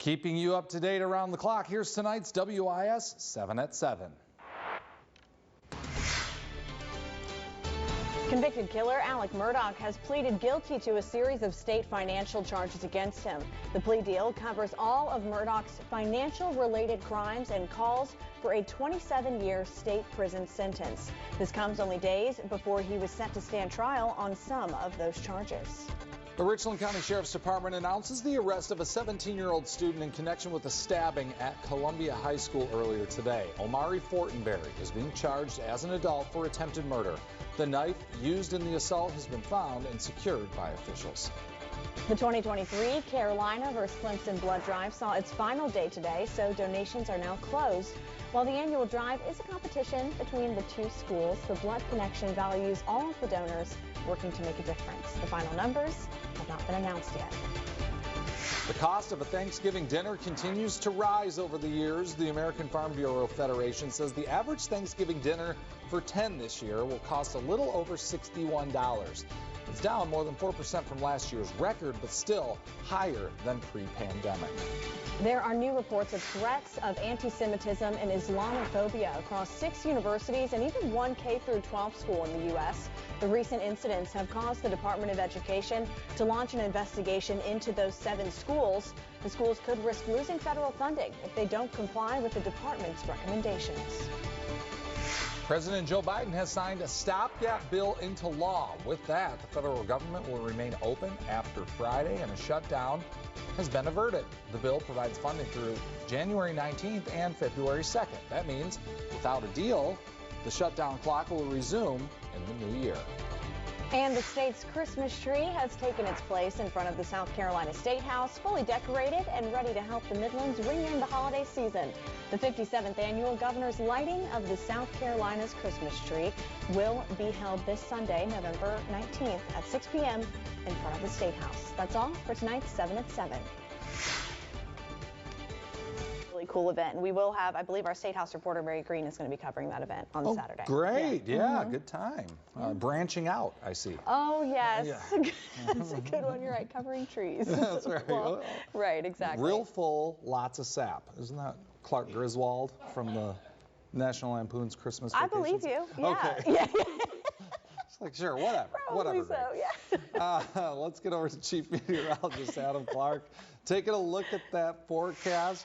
Keeping you up to date around the clock, here's tonight's WIS 7 at 7. Convicted killer Alec Murdaugh has pleaded guilty to a series of state financial charges against him. The plea deal covers all of Murdaugh's financial-related crimes and calls for a 27-year state prison sentence. This comes only days before he was set to stand trial on some of those charges. The Richland County Sheriff's Department announces the arrest of a 17-year-old student in connection with a stabbing at Columbia High School earlier today. Omari Fortenberry is being charged as an adult for attempted murder. The knife used in the assault has been found and secured by officials. The 2023 Carolina vs. Clemson blood drive saw its final day today, so donations are now closed. While the annual drive is a competition between the two schools, the Blood Connection values all of the donors working to make a difference. The final numbers have not been announced yet. The cost of a Thanksgiving dinner continues to rise over the years. The American Farm Bureau Federation says the average Thanksgiving dinner for 10 this year will cost a little over $61. It's down more than 4% from last year's record, but still higher than pre-pandemic. There are new reports of threats of anti-Semitism and Islamophobia across 6 universities and even one K-12 school in the U.S. The recent incidents have caused the Department of Education to launch an investigation into those 7 schools. The schools could risk losing federal funding if they don't comply with the department's recommendations. President Joe Biden has signed a stopgap bill into law. With that, the federal government will remain open after Friday, and a shutdown has been averted. The bill provides funding through January 19th and February 2nd. That means without a deal, the shutdown clock will resume in the new year. And the state's Christmas tree has taken its place in front of the South Carolina State House, fully decorated and ready to help the Midlands ring in the holiday season. The 57th annual Governor's Lighting of the South Carolina's Christmas tree will be held this Sunday, November 19th at 6 p.m. in front of the State House. That's all for tonight's 7 at 7. Really cool event. And we will have, I believe, our State House reporter, Mary Green, is going to be covering that event on Saturday. Great. Yeah, good time. Branching out, I see. Oh, yes. Yeah. That's a good one. You're right. Covering trees. That's right. Well, right, exactly. Real full, lots of sap. Isn't that Clark Griswold from the National Lampoon's Christmas Vacation? I believe you. Yeah. Okay. Yeah. It's like, sure, whatever. Probably whatever. So, yeah. Let's get over to Chief Meteorologist Adam Clark. Taking a look at that forecast.